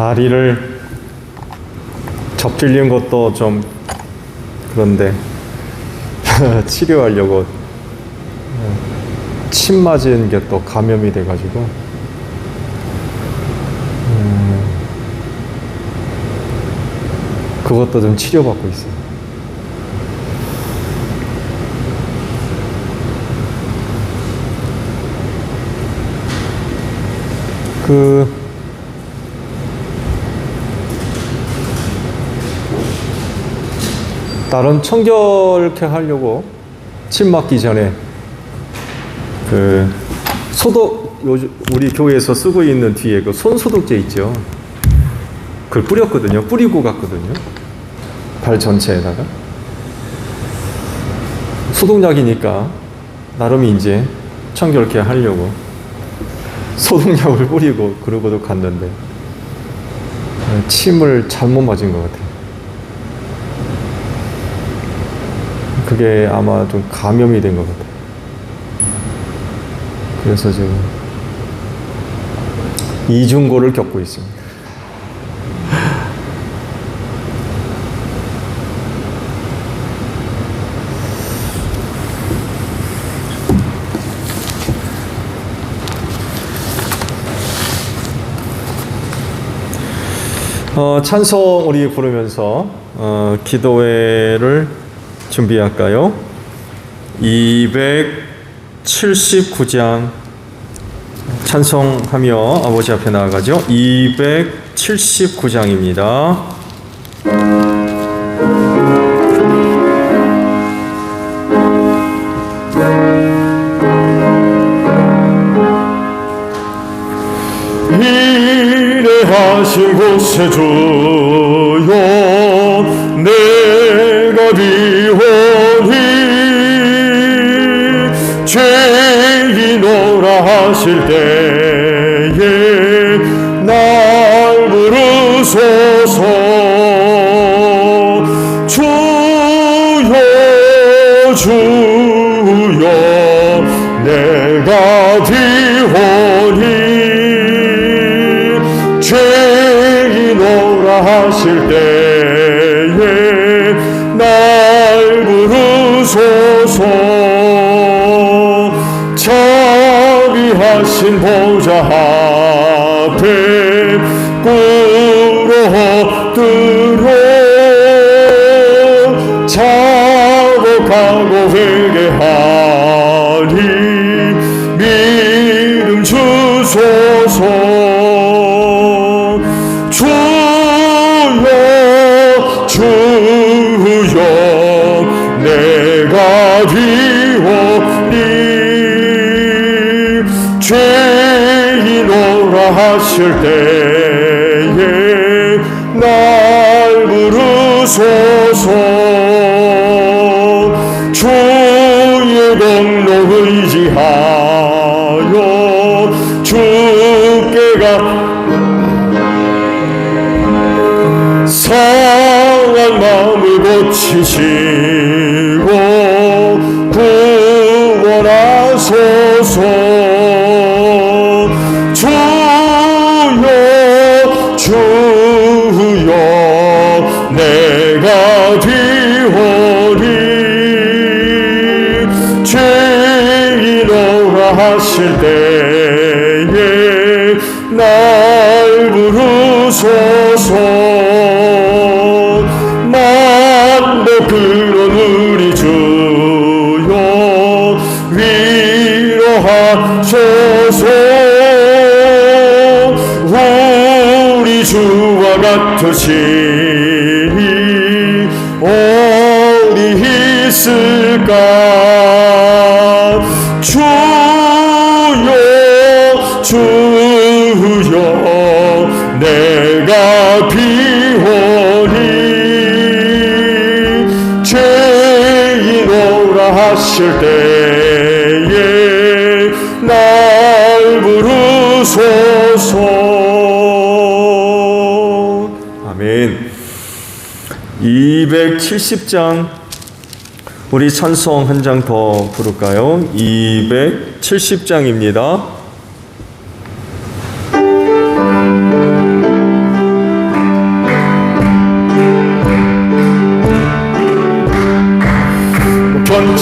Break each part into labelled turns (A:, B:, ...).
A: 다리를 접질린 것도 좀 그런데 치료하려고 침 맞은 게 또 감염이 돼가지고 그것도 좀 치료받고 있어요. 다른 청결케 하려고 침 맞기 전에 소독, 요즘 우리 교회에서 쓰고 있는 뒤에 손 소독제 있죠. 그걸 뿌렸거든요. 뿌리고 갔거든요. 발 전체에다가. 소독약이니까 나름 이제 청결케 하려고 소독약을 뿌리고 그러고도 갔는데 침을 잘못 맞은 것 같아요. 그게 아마 좀 감염이 된 것 같아요. 그래서 지금 이중고를 겪고 있습니다. 찬송 우리 부르면서 기도회를 준비할까요? 279장 찬송하며 아버지 앞에 나아가죠. 279장입니다.
B: 하신 곳에 주여 내가 비오니 죄인오라 하실 때에 날 부르소서. 주여 주여 내가 비오니 죄인오라 하실 때에 날 부르소서. 자비하신 보좌 앞에 꿇어엎드려 자복하고 회개하리 믿음 주소서. 주여 내가 비오니 죄인오라 하실 때에 날 부르소서. 주의 공로 의지하여 주께 상한 마음을 고치시고 구원하소서. 주여 주여 내가 비오니 죄인오라 하실 때에 날 부르소서. 그런 우리 주여 위로하소서. 우리 주와 같으시니 어디 있을까. 주여 주여 내가 비오니 죄인오라 하실 때에 날 부르소서.
A: 아멘. 270장 우리 찬송 한 장 더 부를까요? 270장입니다.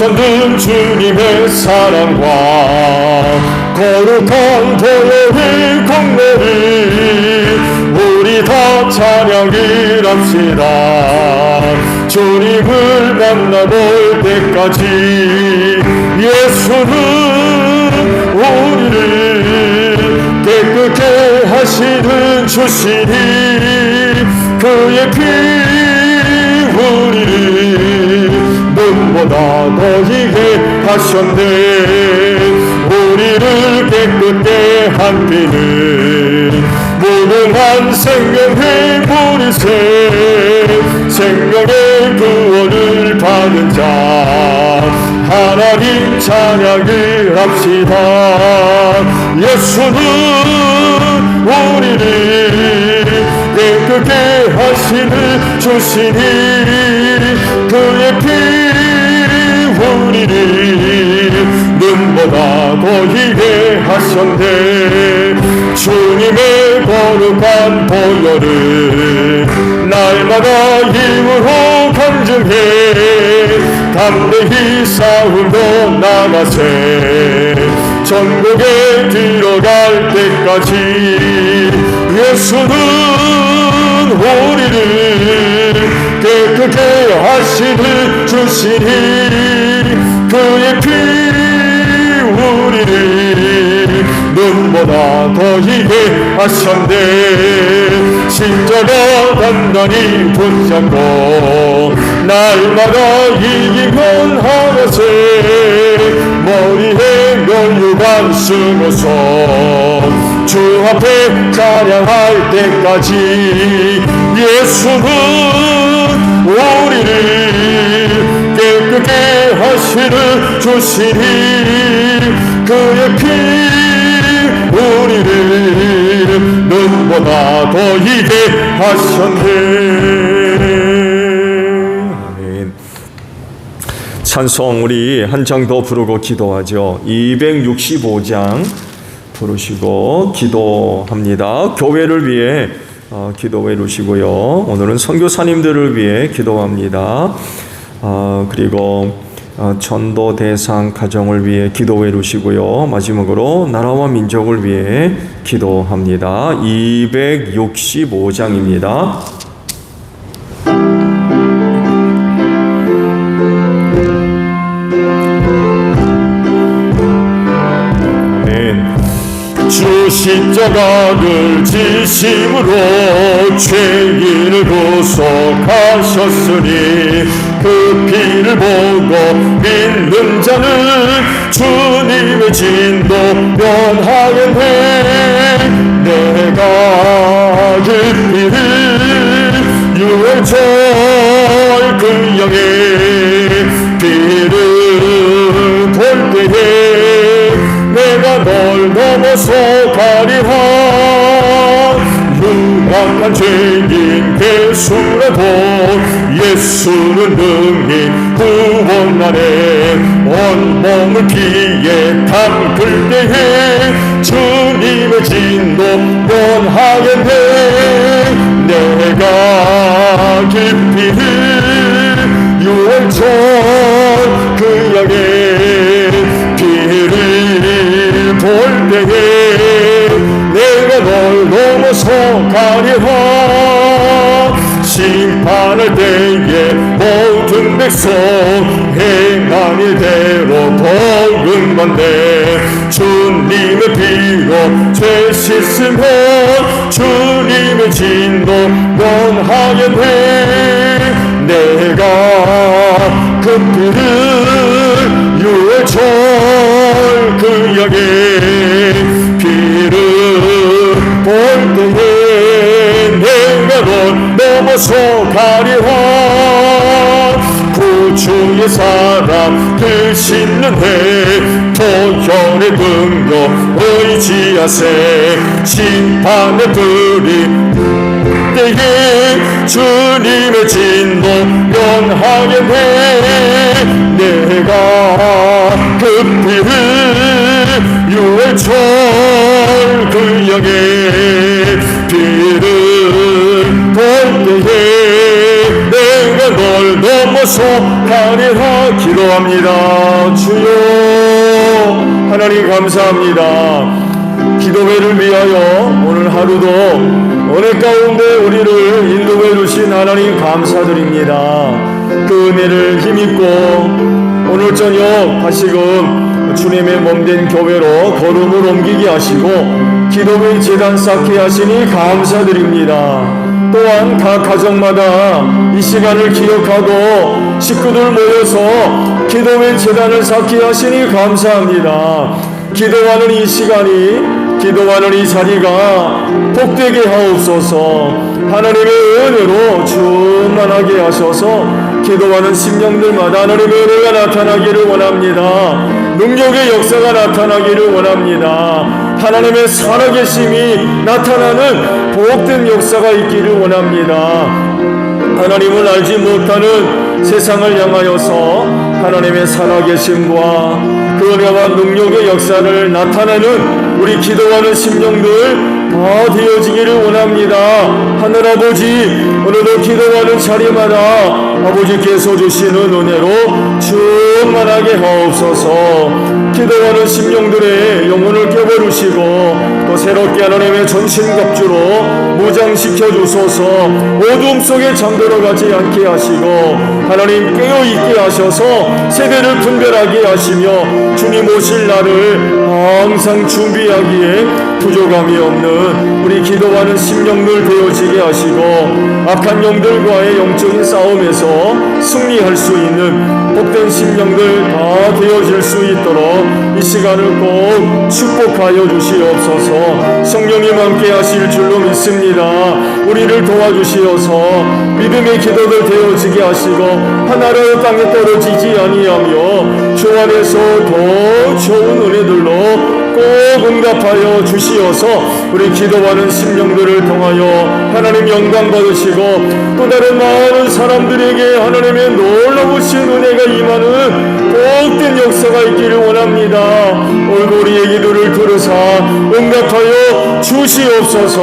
B: 넘쳐는 주님의 사랑과 거룩한 보혈의 공로를 우리 다 찬양을 합시다. 주님을 만나볼 때까지 예수는 우리를 깨끗게 하시는 주시니 그의 피 우리를 눈보다 더이게 하셨네. 우리를 깨끗게 한 피는 무궁한 생명의 보리새 생명의 구원을 받은 자 하나님 찬양을 합시다. 예수는 우리를 깨끗게 하시는 주시니 그의 피 우리를 눈보다 더이게 하셨네. 주님의 거룩한 보혈을 날마다 힘으로 간증해 담대히 싸움도 나가세. 전국에 들어갈 때까지 예수는 우리를 깨끗게 하시는 주시니 그의 피 우리를 눈보다 더이게 하셨네. 십자가 단단히 붙잡고 날마다 이기곤 하면서 머리에 면류관 쓰고서 주 앞에 찬양할 때까지 예수는 우리를 깨끗게 하시는 주시니 그의 피 우리를 눈보다 더이게 하셨네. 아멘.
A: 찬송 우리 한 장 더 부르고 기도하죠. 265장 부르시고 기도합니다. 교회를 위해 기도해 주시고요. 오늘은 선교사님들을 위해 기도합니다. 그리고 전도 대상 가정을 위해 기도해 주시고요. 마지막으로 나라와 민족을 위해 기도합니다. 265장입니다.
B: 주 십자가를 지심으로 죄인을 구속하셨으니 그 피를 보고 믿는 자는 주님의 진노 면하겠네. 내가 그 피를 유월절 그 영의 피를 볼 때에 내가 널 넘어서 가리라. 흉악한 죄인 개수라도 예수는 능히 구원하네. 온몸을 피에 담글 때에 주님의 진노 면하겠네. 내가 그 피를 유월절 그 양의 피를 볼 때에 내가 널 넘어서 가리라. 심판할 때에 모든 백성 행한 일대로 복음받네. 주님의 피로 죄 씻으면 주님의 진노 면하겠네. 내가 그 피를 유월절 그 영의 피를 볼 때에 내가 널 넘어서 가리라. 구주의 사람 되시는 해 도현의 능력 의지하세. 심판의 불이 때에 주님의 진노 면하겠네. 내가 그 피를 유월절 그 영의 피를 볼 때에 내가 널 넘어서 소간해하기로 합니다. 주여 하나님 감사합니다. 기도회를 위하여 오늘 하루도 은혜 가운데 우리를 인도해 주신 하나님 감사드립니다. 그 은혜를 힘입고 오늘 저녁 다시금 주님의 몸된 교회로 걸음을 옮기게 하시고 기도회 재단 쌓게 하시니 감사드립니다. 또한 각 가정마다 이 시간을 기억하고 식구들 모여서 기도회 재단을 쌓게 하시니 감사합니다. 기도하는 이 시간이 기도하는 이 자리가 복되게 하옵소서. 하나님의 은혜로 충만하게 하셔서 기도하는 심령들마다 하나님의 은혜가 나타나기를 원합니다. 능력의 역사가 나타나기를 원합니다. 하나님의 살아계심이 나타나는 복된 역사가 있기를 원합니다. 하나님을 알지 못하는 세상을 향하여서 하나님의 살아계심과 그 은혜와 능력의 역사를 나타내는 우리 기도하는 심령들 다 되어지기를 원합니다. 하늘아버지, 오늘도 기도하는 자리마다 아버지께서 주시는 은혜로 충만하게 하옵소서. 기도하는 심령들의 영혼을 깨버리시고 또 새롭게 하나님의 전신갑주로 무장시켜 주소서. 어둠 속에 잠들어가지 않게 하시고 하나님 깨어있게 하셔서 세대를 분별하게 하시며 주님 오실 날을 항상 준비하기에 부족함이 없는 우리 기도하는 심령들 되어지게 하시고 악한 영들과의 영적인 싸움에서 승리할 수 있는 복된 심령들 다 되어질 수 있도록 이 시간을 꼭 축복하여 주시옵소서. 성령님 함께 하실 줄로 믿습니다. 우리를 도와주시어서 믿음의 기도들 되어지게 하시고 하나라도 땅에 떨어지지 아니하며 주 안에서 더 좋은 은혜들로 꼭 응답하여 주시어서 우리 기도하는 심령들을 통하여 하나님 영광 받으시고 또 다른 많은 사람들에게 하나님의 놀라우신 은혜가 임하는 복된 역사가 있기를 원합니다. 오늘도 우리의 기도를 들으사 응답하여 주시옵소서.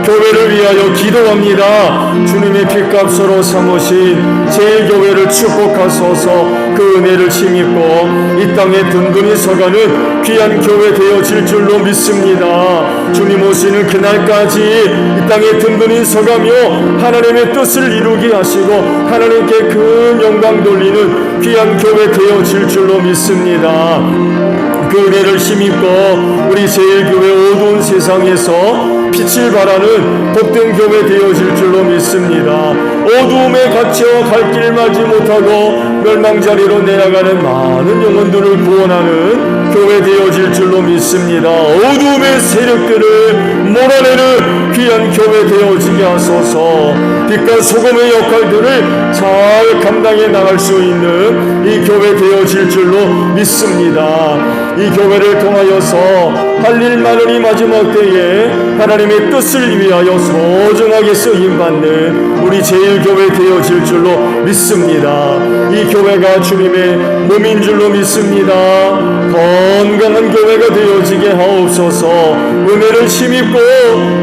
B: 교회를 위하여 기도합니다. 주님의 핏값으로 삼으신 제일교회를 축복하소서. 그 은혜를 힘입고 이 땅에 든든히 서가는 귀한 교회 되어질 줄로 믿습니다. 주님 오시는 그날까지 이 땅에 든든히 서가며 하나님의 뜻을 이루게 하시고 하나님께 큰 영광 돌리는 귀한 교회 되어질 줄로 믿습니다. 그 은혜를 힘입고 우리 제일교회 어두운 세상에서 빛을 발하는 복된 교회 되어질 줄로 믿습니다. 어두움에 갇혀 갈 길 맞지 못하고 멸망자리로 내려가는 많은 영혼들을 구원하는 교회 되어질 줄로 믿습니다. 어두움의 세력들을 몰아내는 귀한 교회 되어지게 하소서. 빛과 소금의 역할들을 잘 감당해 나갈 수 있는 이 교회 되어질 줄로 믿습니다. 이 교회를 통하여서 할 일 많으니 마지막 때에 하나님의 뜻을 위하여 소중하게 쓰임받는 우리 제일교회 되어질 줄로 믿습니다. 이 교회가 주님의 몸인 줄로 믿습니다. 건강한 교회가 되어지게 하옵소서. 은혜를 힘입고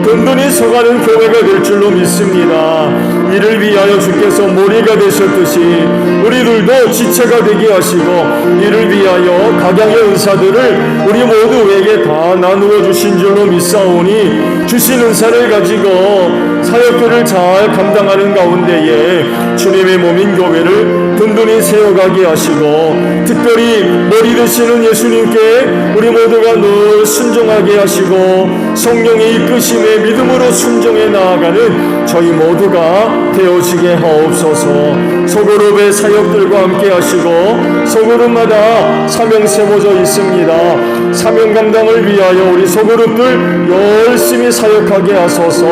B: 든든히 서가는 교회가 될 줄로 믿습니다. 이를 위하여 주께서 모리가 되셨듯이 우리들도 지체가 되게 하시고 이를 위하여 각양의 은사들을 우리 모두에게 다 나누어 주신 줄로 믿사오니 주신 은사를 가지고 사역들을 잘 감당하는 가운데에 주님의 몸인 교회를 든든히 세워가게 하시고 특별히 머리 되시는 예수님께 우리 모두가 늘 순종하게 하시고 성령의 이끄심에 믿음으로 순종해 나아가는 저희 모두가 되어지게 하옵소서. 소그룹의 사역들과 함께 하시고 소그룹마다 사명 세워져 있습니다. 사명 감당을 위하여 우리 소그룹들 열심히 사역하게 하소서.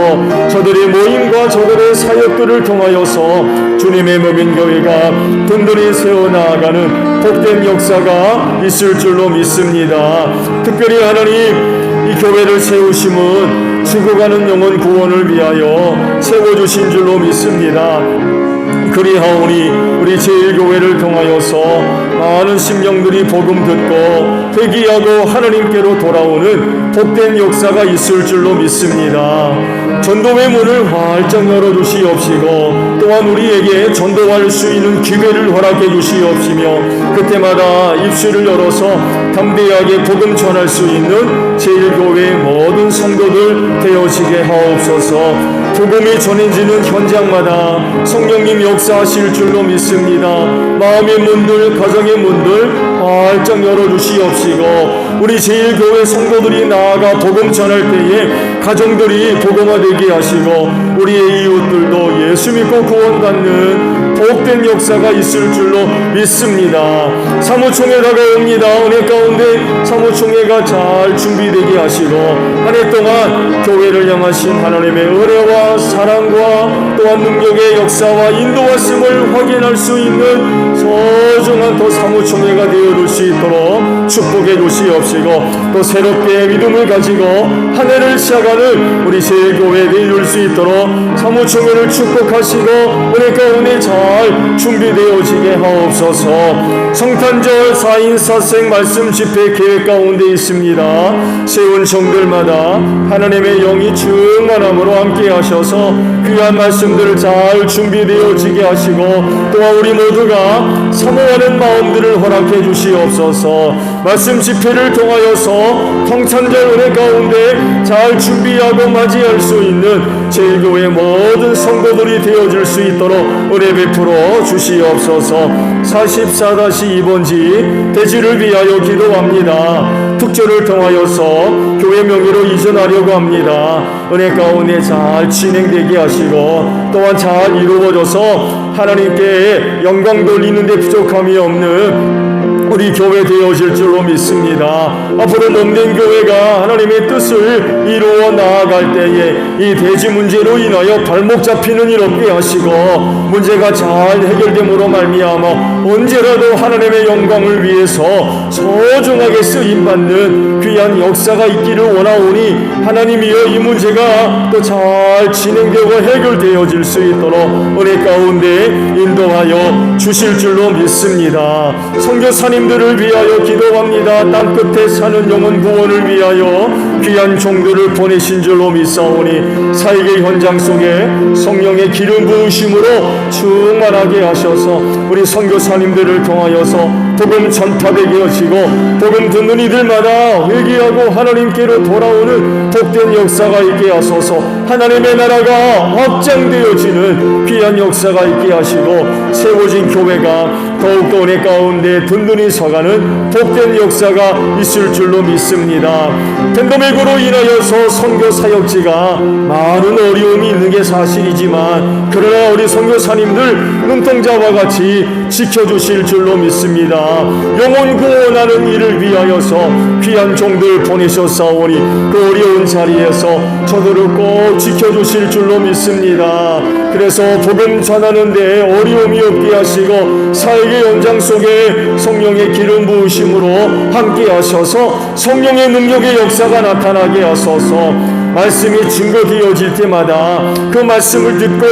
B: 저들의 모임과 저들의 사역들을 통하여서 주님의 몸인 교회가 든든히 세워나가는 복된 역사가 있을 줄로 믿습니다. 특별히 하나님 이 교회를 세우심은 죽어가는 영혼 구원을 위하여 세워주신 줄로 믿습니다. 그리하오니 우리 제일교회를 통하여서 많은 심령들이 복음 듣고 회개하고 하나님께로 돌아오는 복된 역사가 있을 줄로 믿습니다. 전도의 문을 활짝 열어주시옵시고 또한 우리에게 전도할 수 있는 기회를 허락해 주시옵시며 그때마다 입술을 열어서 담대하게 복음 전할 수 있는 제1교회의 모든 성도들 되어지게 하옵소서. 복음이 전해지는 현장마다 성령님 역사하실 줄로 믿습니다. 마음의 문들, 가정의 문들 활짝 열어주시옵시고 우리 제1교회 성도들이 나아가 복음 전할 때에 가정들이 복음화되게 하시고 우리의 이웃들도 예수 믿고 구원받는 복된 역사가 있을 줄로 믿습니다. 사무총회 다가옵니다. 은혜 가운데 사무총회가 잘 준비되게 하시고 한 해 동안 교회를 향하신 하나님의 은혜와 사랑과 또한 능력의 역사와 인도하심을 확인할 수 있는 소중한 또 사무총회가 되어줄 수 있도록 축복해 주시옵시고 또 새롭게 믿음을 가지고 한 해를 시작하는 우리 제1교회에 이룰 수 있도록 사무총회를 축복하시고 은혜 가운데 잘 준비되어지게 하옵소서. 성탄절 4인 4생 말씀 집회 계획 가운데 있습니다. 세운 종들마다 하나님의 영이 충만함으로 함께 하셔서 귀한 말씀들을 잘 준비되어지게 하시고 또한 우리 모두가 사모하는 마음들을 허락해 주시옵소서. 말씀 집회를 통하여서 성탄절 은혜 가운데 잘 준비하고 맞이할 수 있는 제1교회 모든 성도들이 되어질 수 있도록 은혜 베풀어 주시옵소서. 44-2번지 대지를 위하여 기도합니다. 특조를 통하여서 교회 명의로 이전하려고 합니다. 은혜 가운데 잘 진행되게 하시고 또한 잘 이루어져서 하나님께 영광 돌리는 데 부족함이 없는 우리 교회 되어질 줄로 믿습니다. 앞으로 몸된 교회가 하나님의 뜻을 이루어 나아갈 때에 이 대지 문제로 인하여 발목 잡히는 일 없게 하시고 문제가 잘 해결됨으로 말미암아 언제라도 하나님의 영광을 위해서 소중하게 쓰임받는 귀한 역사가 있기를 원하오니 하나님이여 이 문제가 또 잘 진행되고 해결되어질 수 있도록 은혜 가운데 인도하여 주실 줄로 믿습니다. 선교사님들을 위하여 기도합니다. 땅끝에 사는 영혼 구원을 위하여 귀한 종들을 보내신 줄로 믿사오니 사역의 현장 속에 성령의 기름 부으심으로 충만하게 하셔서 우리 선교사님들을 통하여서 복음 전파되게 하시고 복음 듣는 이들마다 회개하고 하나님께로 돌아오는 복된 역사가 있게 하소서. 하나님의 나라가 확장되어지는 귀한 역사가 있게 하시고 세워진 교회가 더욱더 은혜 가운데 든든히 서가는 복된 역사가 있을 줄로 믿습니다. 팬데믹으로 인하여서 선교 사역지가 많은 어려움이 있는 게 사실이지만 그러나 우리 선교사님들 눈동자와 같이 지켜주실 줄로 믿습니다. 영혼 구원하는 일을 위하여서 귀한 종들 보내셨사오니 그 어려운 자리에서 저들을 꼭 지켜주실 줄로 믿습니다. 그래서 복음 전하는데 어려움이 없게 하시고 사역의 연장 속에 성령의 기름 부으심으로 함께 하셔서 성령의 능력의 역사가 나타나게 하소서. 말씀이 증거되어질 때마다 그 말씀을 듣고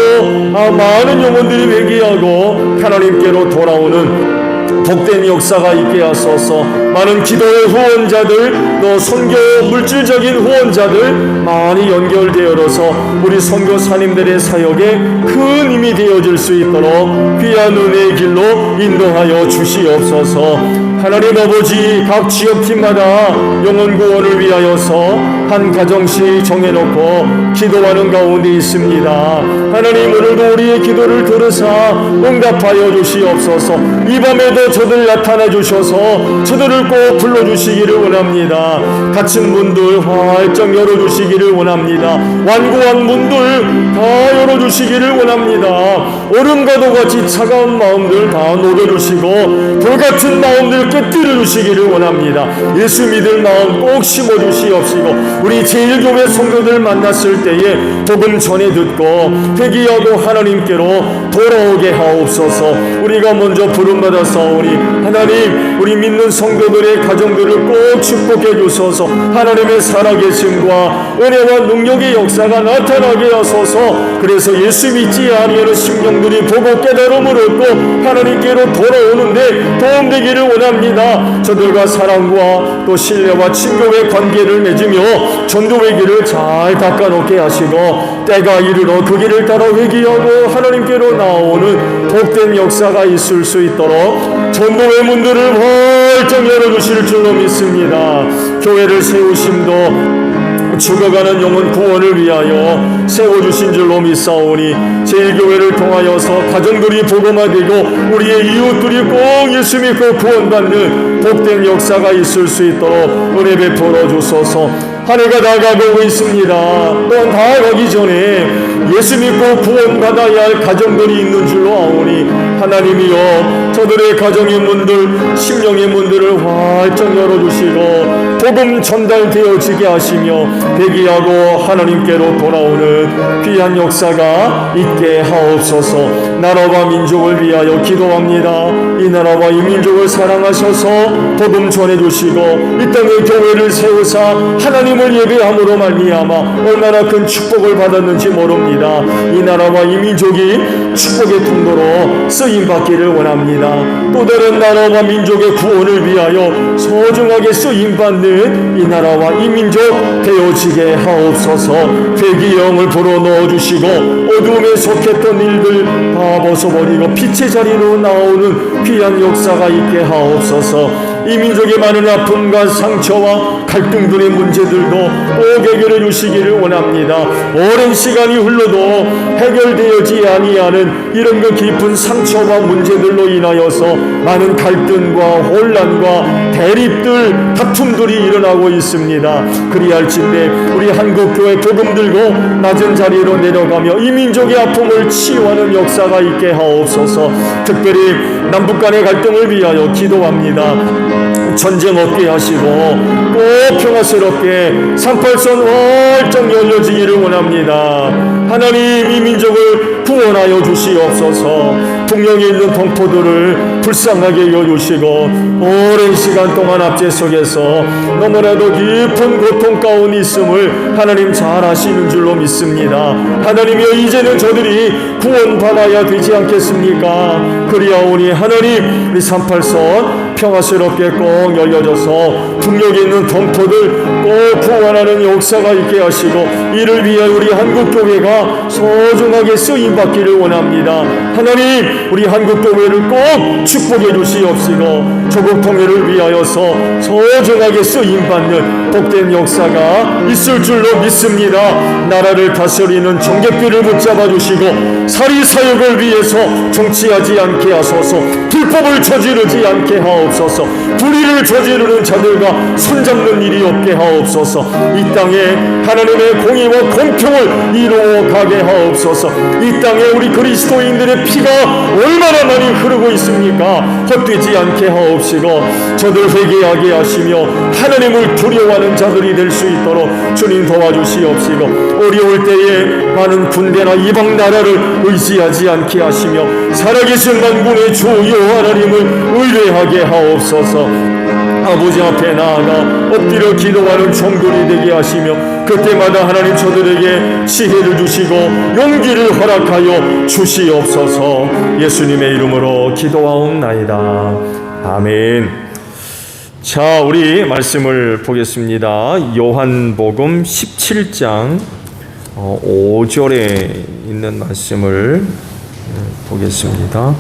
B: 많은 영혼들이 회개하고 하나님께로 돌아오는 복된 역사가 있게 하소서. 많은 기도의 후원자들 또 선교 물질적인 후원자들 많이 연결되어서 우리 선교사님들의 사역에 큰 힘이 되어질 수 있도록 귀한 은혜의 길로 인도하여 주시옵소서. 하나님 아버지 각 지역팀마다 영혼 구원을 위하여서 한 가정씩 정해놓고 기도하는 가운데 있습니다. 하나님 오늘도 우리의 기도를 들으사 응답하여 주시옵소서. 이 밤에도 저들 나타나 주셔서 저들을 꼭 불러주시기를 원합니다. 갇힌 문들 활짝 열어주시기를 원합니다. 완고한 문들 다 열어주시기를 원합니다. 얼음과도 같이 차가운 마음들 다 녹여주시고 불같은 마음들 깨뜨려 주시기를 원합니다. 예수 믿을 마음 꼭 심어주시옵시고 우리 제1교회 성도들 만났을 때에 복음 전해 듣고 회개하고 하나님께로 돌아오게 하옵소서. 우리가 먼저 부름받아 싸우니 하나님, 우리 믿는 성도들의 가정들을 꼭 축복해 주소서. 하나님의 살아계심과 은혜와 능력의 역사가 나타나게 하소서. 그래서 예수 믿지 아니하는 심령들이 보고 깨달음을 얻고 하나님께로 돌아오는데 도움되기를 원합니다. 저들과 사랑과 또 신뢰와 친교의 관계를 맺으며 전도의 길을 잘 닦아놓게 하시고 때가 이르러 그 길을 따라 회개하고 하나님께로 나오는 복된 역사가 있을 수 있도록 전도의 문들을 활짝 열어주실 줄로 믿습니다. 교회를 세우심도 죽어가는 영혼 구원을 위하여 세워주신 줄로 믿사오니 제1교회를 통하여서 가정들이 복음화되고 우리의 이웃들이 꼭 예수 믿고 구원받는 복된 역사가 있을 수 있도록 은혜 베풀어 주소서. 한 해가 다가오고 있습니다. 또한 다가가기 전에 예수 믿고 구원받아야 할 가정들이 있는 줄로 아오니 하나님이여 저들의 가정의 문들, 심령의 문들을 활짝 열어주시고 복음 전달되어지게 하시며 회개하고 하나님께로 돌아오는 귀한 역사가 있게 하옵소서. 나라와 민족을 위하여 기도합니다. 이 나라와 이 민족을 사랑하셔서 복음 전해주시고 이 땅에 교회를 세우사 하나님을 예배함으로 말미암아 얼마나 큰 축복을 받았는지 모릅니다. 이 나라와 이 민족이 축복의 통로로 쓰임받기를 원합니다. 또 다른 나라와 민족의 구원을 위하여 소중하게 쓰임받는 이 나라와 이 민족 되어지게 하옵소서. 회개의 영을 불어넣어주시고 어둠에 속했던 일들 다 벗어버리고 빛의 자리로 나오는 귀한 역사가 있게 하옵소서. 이 민족의 많은 아픔과 상처와 갈등들의 문제들도 꼭 해결해 주시기를 원합니다. 오랜 시간이 흘러도 해결되어지 아니하는 이런 그 깊은 상처와 문제들로 인하여서 많은 갈등과 혼란과 대립들, 다툼들이 일어나고 있습니다. 그리할진대 우리 한국교회 복음 들고 낮은 자리로 내려가며 이 민족의 아픔을 치유하는 역사가 있게 하옵소서. 특별히 남북 간의 갈등을 위하여 기도합니다. 전쟁 없게 하시고 꼭 평화스럽게 38선 활짝 열려지기를 원합니다. 하나님 이 민족을 구원하여 주시옵소서. 풍령에 있는 동포들을 불쌍하게 여주시고 오랜 시간 동안 압제 속에서 너무나도 깊은 고통 가운데 있음을 하나님 잘 아시는 줄로 믿습니다. 하나님이여 이제는 저들이 구원받아야 되지 않겠습니까? 그리하오니 하나님 우리 38선 평화스럽게 꼭 열려져서 풍력에 있는 동포들 꼭 구원하는 역사가 있게 하시고 이를 위해 우리 한국교회가 소중하게 쓰임받기를 원합니다. 하나님 우리 한국교회를 꼭 축복해 주시옵시고 조국 통일을 위하여서 소중하게 쓰임받는 복된 역사가 있을 줄로 믿습니다. 나라를 다스리는 정객들을 붙잡아 주시고 사리사욕을 위해서 정치하지 않게 하소서. 불법을 저지르지 않게 하옵소서. 불의를 저지르는 자들과 손잡는 일이 없게 하옵소서. 이 땅에 하나님의 공의와 공평을 이루어가게 하옵소서. 이 땅에 우리 그리스도인들의 피가 얼마나 많이 흐르고 있습니까? 헛되지 않게 하옵시고 저들 회개하게 하시며 하나님을 두려워하는 자들이 될 수 있도록 주님 도와주시옵시고 어려울 때에 많은 군대나 이방 나라를 의지하지 않게 하시며 살아계신 만군의 주 여호와 하나님을 의뢰하게 하옵소서. 아버지 앞에 나아가 엎드려 기도하는 종들이 되게 하시며 그때마다 하나님 저들에게 지혜를 주시고 용기를 허락하여 주시옵소서. 예수님의 이름으로 기도하옵나이다. 아멘. 자, 우리 말씀을 보겠습니다. 요한복음 17장 5절에 있는 말씀을 보겠습니다.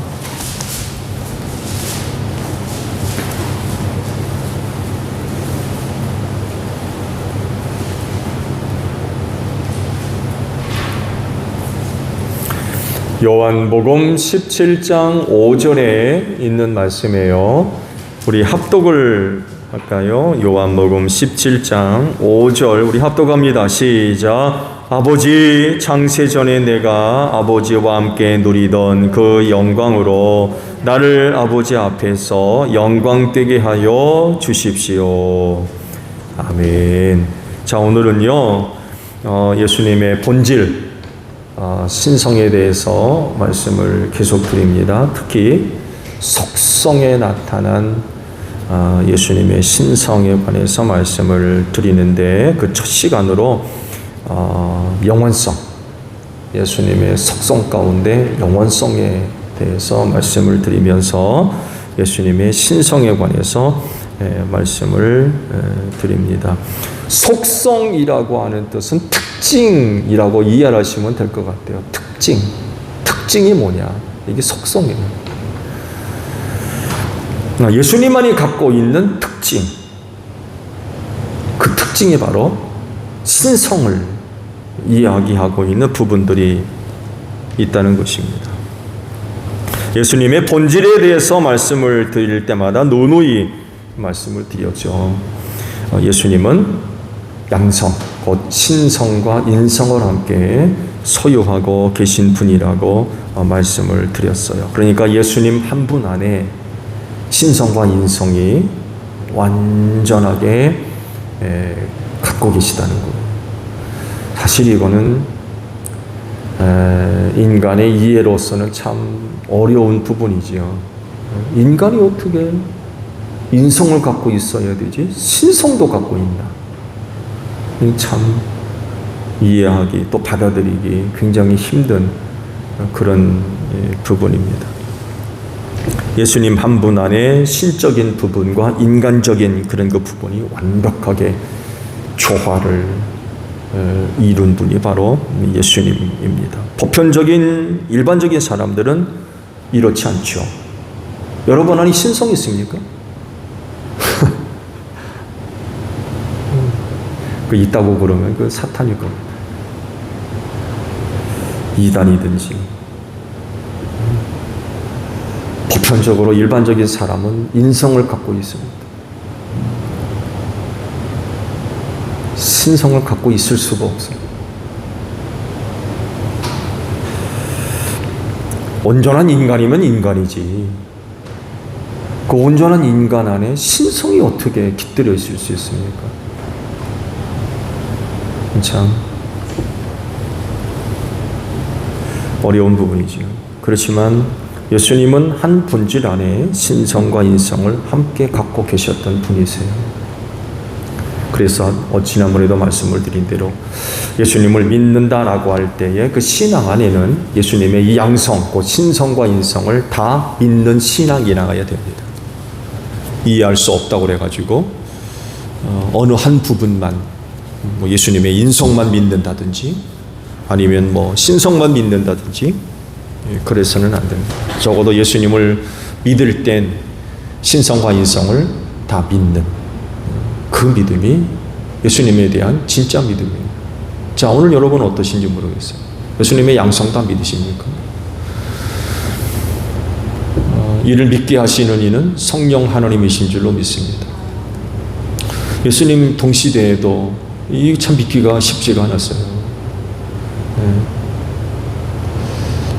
B: 요한복음 17장 5절에 있는 말씀이에요. 우리 합독을 할까요? 요한복음 17장 5절 우리 합독합니다. 시작. 아버지 창세전에 내가 아버지와 함께 누리던 그 영광으로 나를 아버지 앞에서 영광되게 하여 주십시오. 아멘. 자, 오늘은요 예수님의 본질
A: 신성에 대해서 말씀을 계속 드립니다. 특히 속성에 나타난 예수님의 신성에 관해서 말씀을 드리는데, 그 첫 시간으로 영원성, 예수님의 속성 가운데 영원성에 대해서 말씀을 드리면서 예수님의 신성에 관해서 말씀을 드립니다. 속성이라고 하는 뜻은 특징이라고 이해하시면 될 것 같아요. 특징이 뭐냐? 이게 속성이에요. 예수님만이 갖고 있는 특징, 그 특징이 바로 신성을 이야기하고 있는 부분들이 있다는 것입니다. 예수님의 본질에 대해서 말씀을 드릴 때마다 누누이 말씀을 드렸죠. 예수님은 양성, 곧 신성과 인성을 함께 소유하고 계신 분이라고 말씀을 드렸어요. 그러니까 예수님 한 분 안에 신성과 인성이 완전하게 갖고 계시다는 거예요. 사실 이거는 인간의 이해로서는 참 어려운 부분이지요. 인간이 어떻게 인성을 갖고 있어야 되지? 신성도 갖고 있나? 참 이해하기 또 받아들이기 굉장히 힘든 그런 부분입니다. 예수님 한 분 안에 신적인 부분과 인간적인 그런 그 부분이 완벽하게 조화를 이룬 분이 바로 예수님입니다. 보편적인 일반적인 사람들은 이렇지 않죠. 여러분 안에 신성이 있습니까? 그 있다고 그러면 그 사탄일 겁니다. 이단이든지. 보편적으로 일반적인 사람은 인성을 갖고 있습니다. 신성을 갖고 있을 수가 없어요. 온전한 인간이면 인간이지. 그 온전한 인간 안에 신성이 어떻게 깃들여 있을 수 있습니까? 참 어려운 부분이죠. 그렇지만 예수님은 한 본질 안에 신성과 인성을 함께 갖고 계셨던 분이세요. 그래서 지난번에도 말씀을 드린 대로 예수님을 믿는다라고 할 때에 그 신앙 안에는 예수님의 이 양성, 그 신성과 인성을 다 믿는 신앙이 나가야 됩니다. 이해할 수 없다고 그래가지고 어느 한 부분만 뭐 예수님의 인성만 믿는다든지 아니면 뭐 신성만 믿는다든지 그래서는 안 됩니다. 적어도 예수님을 믿을 땐 신성과 인성을 다 믿는 그 믿음이 예수님에 대한 진짜 믿음이에요. 자, 오늘 여러분 어떠신지 모르겠어요. 예수님의 양성 다 믿으십니까? 이를 믿게 하시는 이는 성령 하나님이신 줄로 믿습니다. 예수님 동시대에도 이 참 믿기가 쉽지가 않았어요.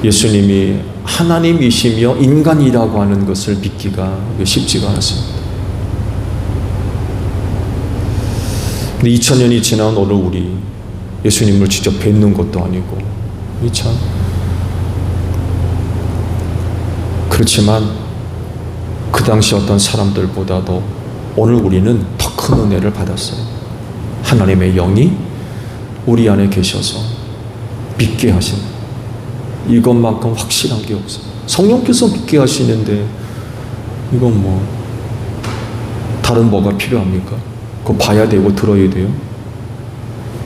A: 예수님이 하나님이시며 인간이라고 하는 것을 믿기가 쉽지가 않았습니다. 근데 2000년이 지난 오늘 우리 예수님을 직접 뵙는 것도 아니고 참 그렇지만 그 당시 어떤 사람들보다도 오늘 우리는 더 큰 은혜를 받았어요. 하나님의 영이 우리 안에 계셔서 믿게 하시는 이것만큼 확실한 게 없어요. 성령께서 믿게 하시는데 이건 뭐 다른 뭐가 필요합니까? 그거 봐야 되고 들어야 돼요.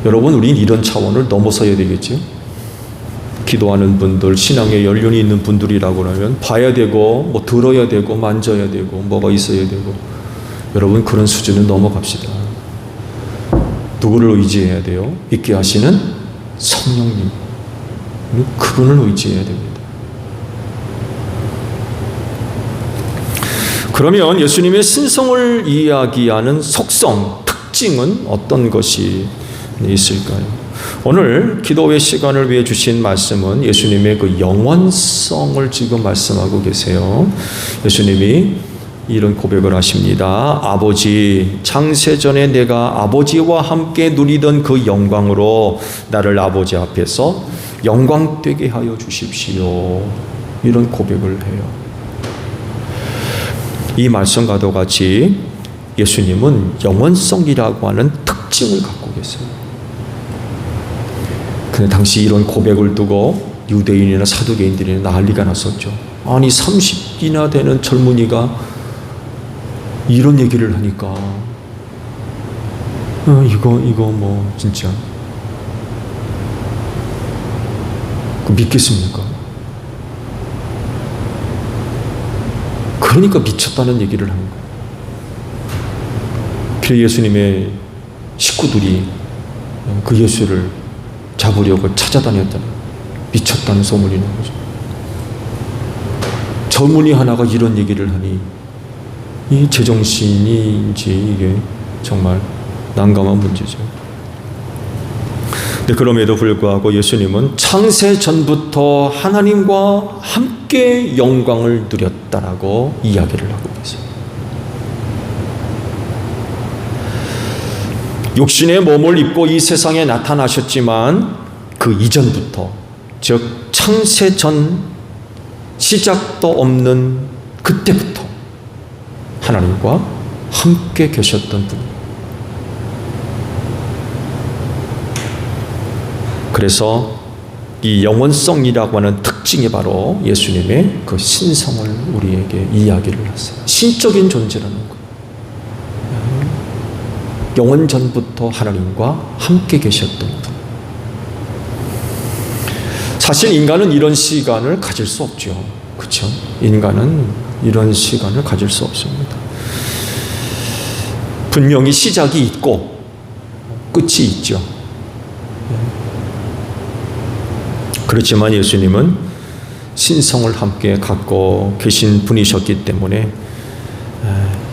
A: 여러분, 우린 이런 차원을 넘어서야 되겠죠. 기도하는 분들, 신앙에 연륜이 있는 분들이라고 하면 봐야 되고 뭐 들어야 되고 만져야 되고 뭐가 있어야 되고, 여러분 그런 수준을 넘어갑시다. 누구를 의지해야 돼요? 믿게 하시는 성령님, 그분을 의지해야 됩니다. 그러면 예수님의 신성을 이야기하는 속성, 특징은 어떤 것이 있을까요? 오늘 기도의 시간을 위해 주신 말씀은 예수님의 그 영원성을 지금 말씀하고 계세요. 예수님이 이런 고백을 하십니다. 아버지, 창세전에 내가 아버지와 함께 누리던 그 영광으로 나를 아버지 앞에서 영광되게 하여 주십시오. 이런 고백을 해요. 이 말씀과도 같이 예수님은 영원성이라고 하는 특징을 갖고 계세요. 근데 당시 이런 고백을 두고 유대인이나 사두개인들이 난리가 났었죠. 아니 30이나 되는 젊은이가 이런 얘기를 하니까 이거 뭐 진짜 믿겠습니까? 그러니까 미쳤다는 얘기를 하는 거예요. 그래서 예수님의 식구들이 그 예수를 잡으려고 찾아다녔다는, 미쳤다는 소문이 난 거죠. 젊은이 하나가 이런 얘기를 하니 이 제정신인지 이게 정말 난감한 문제죠. 근데 그럼에도 불구하고 예수님은 창세 전부터 하나님과 함께 영광을 누렸다라고 이야기를 하고 계세요. 육신의 몸을 입고 이 세상에 나타나셨지만 그 이전부터, 즉 창세 전 시작도 없는 그때부터 하나님과 함께 계셨던 분이에요. 그래서 이 영원성이라고 하는 특징이 바로 예수님의 그 신성을 우리에게 이야기를 했어요. 신적인 존재라는 거예요. 영원 전부터 하나님과 함께 계셨던 분. 사실 인간은 이런 시간을 가질 수 없죠. 그렇죠? 인간은 이런 시간을 가질 수 없습니다. 분명히 시작이 있고 끝이 있죠. 그렇지만 예수님은 신성을 함께 갖고 계신 분이셨기 때문에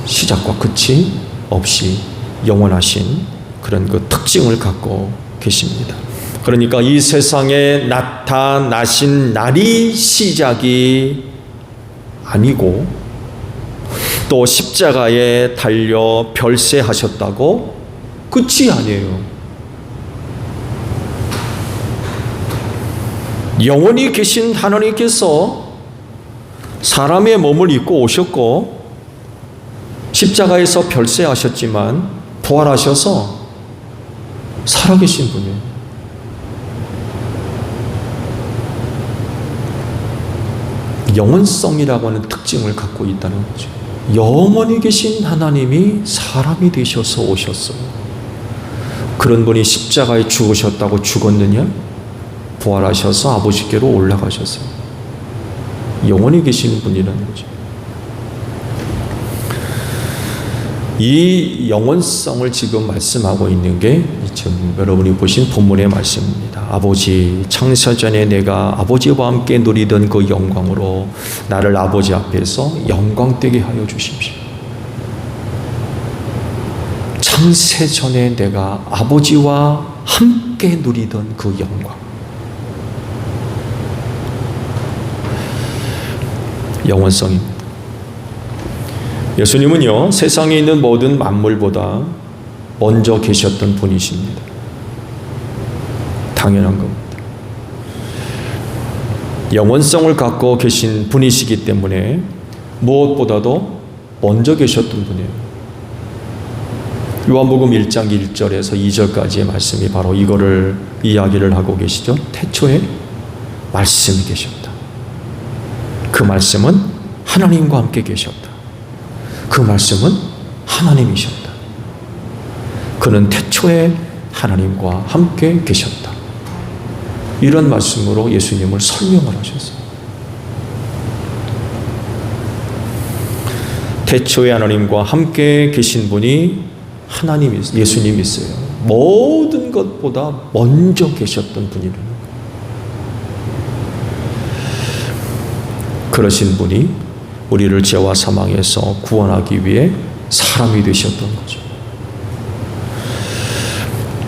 A: 시작과 끝이 없이 영원하신 그런 그 특징을 갖고 계십니다. 그러니까 이 세상에 나타나신 날이 시작이 아니고 또 십자가에 달려 별세하셨다고 끝이 아니에요. 영원히 계신 하나님께서 사람의 몸을 입고 오셨고 십자가에서 별세하셨지만 부활하셔서 살아계신 분이에요. 영원성이라고 하는 특징을 갖고 있다는 거죠. 영원히 계신 하나님이 사람이 되셔서 오셨어요. 그런 분이 십자가에 죽으셨다고 죽었느냐? 부활하셔서 아버지께로 올라가셨어요. 영원히 계신 분이라는 거죠. 이 영원성을 지금 말씀하고 있는 게 지금 여러분이 보신 본문의 말씀입니다. 아버지, 창세전에 내가 아버지와 함께 누리던 그 영광으로 나를 아버지 앞에서 영광되게 하여 주십시오. 창세전에 내가 아버지와 함께 누리던 그 영광. 영원성입니다. 예수님은요, 세상에 있는 모든 만물보다 먼저 계셨던 분이십니다. 당연한 겁니다. 영원성을 갖고 계신 분이시기 때문에 무엇보다도 먼저 계셨던 분이에요. 요한복음 1장 1절에서 2절까지의 말씀이 바로 이거를 이야기를 하고 계시죠. 태초에 말씀이 계셨다. 그 말씀은 하나님과 함께 계셨다. 그 말씀은 하나님이셨다. 그는 태초에 하나님과 함께 계셨다. 이런 말씀으로 예수님을 설명을 하셨어요. 태초에 하나님과 함께 계신 분이 하나님이, 예수님이세요. 모든 것보다 먼저 계셨던 분이라는 거예요. 그러신 분이 우리를 죄와 사망에서 구원하기 위해 사람이 되셨던 거죠.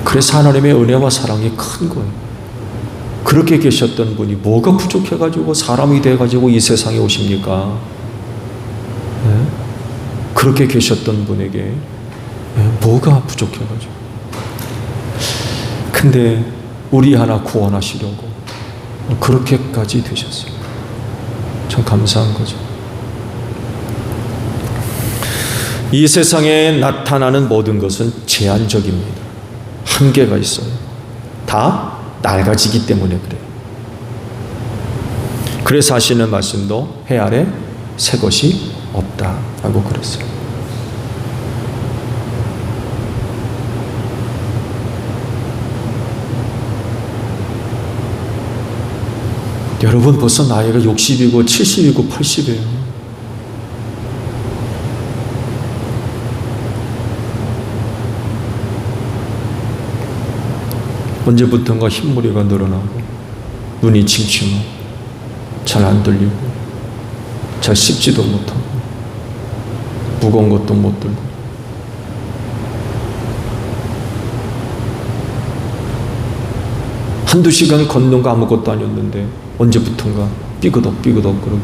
A: 그래서 하나님의 은혜와 사랑이 큰 거예요. 그렇게 계셨던 분이 뭐가 부족해가지고 사람이 돼가지고 이 세상에 오십니까? 네? 그렇게 계셨던 분에게 뭐가 부족해가지고. 근데 우리 하나 구원하시려고 그렇게까지 되셨어요. 참 감사한 거죠. 이 세상에 나타나는 모든 것은 제한적입니다. 한계가 있어요. 다 낡아지기 때문에 그래요. 그래서 하시는 말씀도 해 아래 새 것이 없다라고 그랬어요. 여러분 벌써 나이가 60이고 70이고 80이에요. 언제부턴가 흰머리가 늘어나고 눈이 침침하고 잘 안 들리고 잘 씹지도 못하고 무거운 것도 못 들고 한두 시간 걷는 거 아무것도 아니었는데 언제부턴가 삐그덕 그러고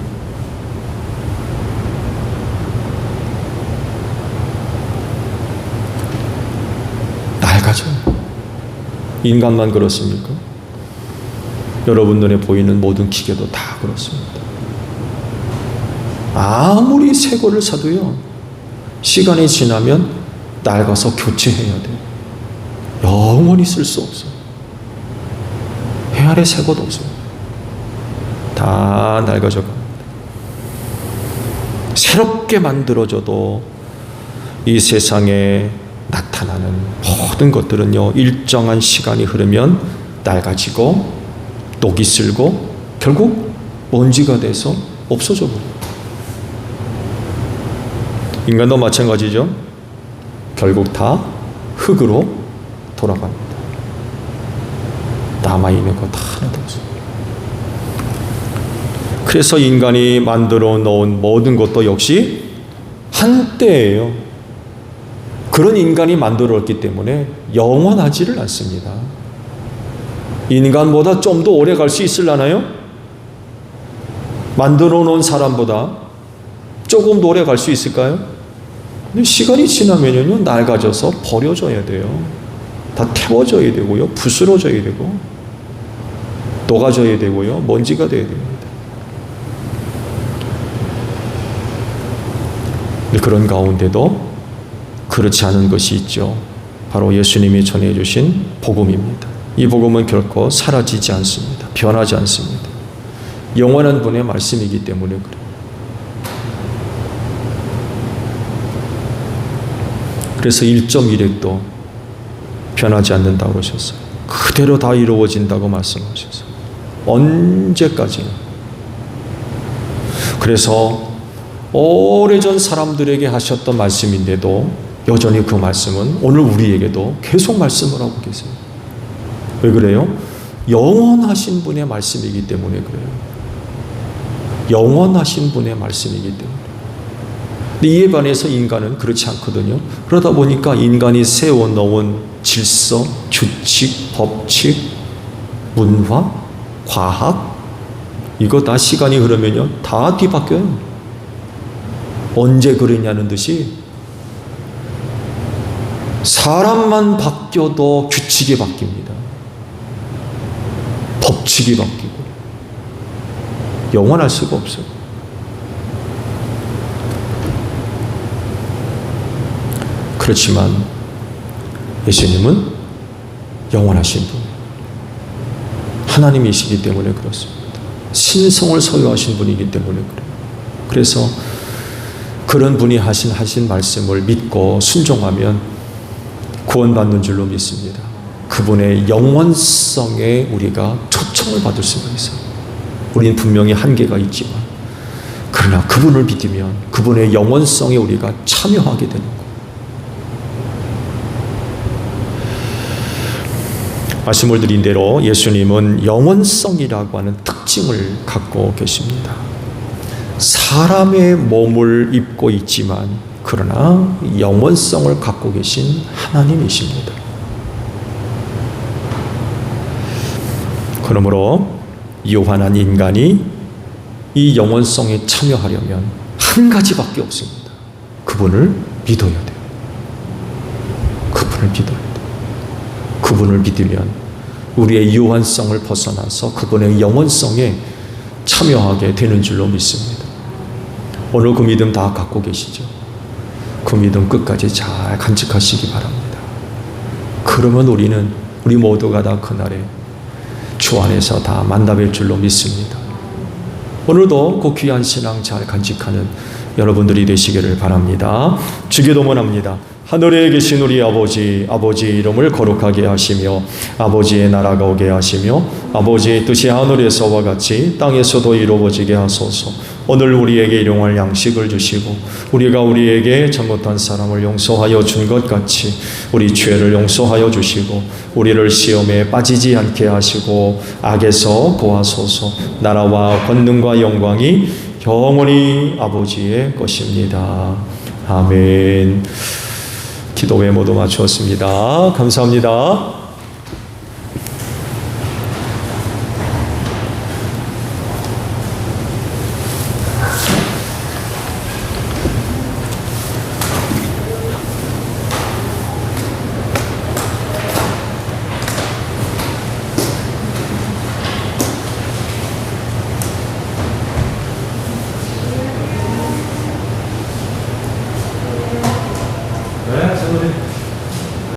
A: 낡아져요. 인간만 그렇습니까? 여러분 눈에 보이는 모든 기계도 다 그렇습니다. 아무리 새 거를 사도요, 시간이 지나면 낡아서 교체해야 돼요. 영원히 쓸 수 없어요. 해 아래 새 것도 없어요. 다 낡아져 갑니다. 새롭게 만들어져도 이 세상에 나타나는 모든 것들은요, 일정한 시간이 흐르면 낡아지고 녹이 슬고 결국 먼지가 돼서 없어져 버려요. 인간도 마찬가지죠. 결국 다 흙으로 돌아갑니다. 남아있는 것 하나도 없어요. 그래서 인간이 만들어 놓은 모든 것도 역시 한때예요. 그런 인간이 만들었기 때문에 영원하지를 않습니다. 인간보다 좀 더 오래 갈 수 있으려나요? 만들어 놓은 사람보다 조금 더 오래 갈 수 있을까요? 근데 시간이 지나면요, 낡아져서 버려져야 돼요. 다 태워져야 되고요, 부스러져야 되고, 녹아져야 되고요, 먼지가 돼야 됩니다. 그런 가운데도 그렇지 않은 것이 있죠. 바로 예수님이 전해주신 복음입니다. 이 복음은 결코 사라지지 않습니다. 변하지 않습니다. 영원한 분의 말씀이기 때문에 그래요. 그래서 1.1핵도 변하지 않는다고 그러셨어요. 그대로 다 이루어진다고 말씀하셨어요. 언제까지나. 그래서 오래전 사람들에게 하셨던 말씀인데도 여전히 그 말씀은 오늘 우리에게도 계속 말씀을 하고 계세요. 왜 그래요? 영원하신 분의 말씀이기 때문에 그래요. 영원하신 분의 말씀이기 때문에. 근데 이에 반해서 인간은 그렇지 않거든요. 그러다 보니까 인간이 세워놓은 질서, 규칙, 법칙, 문화, 과학, 이거 다 시간이 흐르면요, 다 뒤바뀌어요. 언제 그러냐는 듯이 사람만 바뀌어도 규칙이 바뀝니다. 법칙이 바뀌고 영원할 수가 없어요. 그렇지만 예수님은 영원하신 분, 하나님이시기 때문에 그렇습니다. 신성을 소유하신 분이기 때문에 그래요. 그래서 그런 분이 하신 말씀을 믿고 순종하면 구원받는 줄로 믿습니다. 그분의 영원성에 우리가 초청을 받을 수가 있어요. 우리는 분명히 한계가 있지만, 그러나 그분을 믿으면 그분의 영원성에 우리가 참여하게 되는 거예요. 말씀을 드린 대로 예수님은 영원성이라고 하는 특징을 갖고 계십니다. 사람의 몸을 입고 있지만 그러나 영원성을 갖고 계신 하나님이십니다. 그러므로 유한한 인간이 이 영원성에 참여하려면 한 가지밖에 없습니다. 그분을 믿어야 돼요. 그분을 믿어야 돼요. 그분을 믿으면 우리의 유한성을 벗어나서 그분의 영원성에 참여하게 되는 줄로 믿습니다. 오늘 그 믿음 다 갖고 계시죠? 그 믿음 끝까지 잘 간직하시기 바랍니다. 그러면 우리 모두가 다 그날에 주 안에서 다 만나뵐 줄로 믿습니다. 오늘도 그 귀한 신앙 잘 간직하는 여러분들이 되시기를 바랍니다. 주기도문합니다. 하늘에 계신 우리 아버지, 아버지의 이름을 거룩하게 하시며 아버지의 나라가 오게 하시며 아버지의 뜻이 하늘에서와 같이 땅에서도 이루어지게 하소서. 오늘 우리에게 일용할 양식을 주시고 우리가 우리에게 잘못한 사람을 용서하여 준 것 같이 우리 죄를 용서하여 주시고 우리를 시험에 빠지지 않게 하시고 악에서 구하소서. 나라와 권능과 영광이 영원히 아버지의 것입니다. 아멘. 기도회 모두 마쳤습니다. 감사합니다.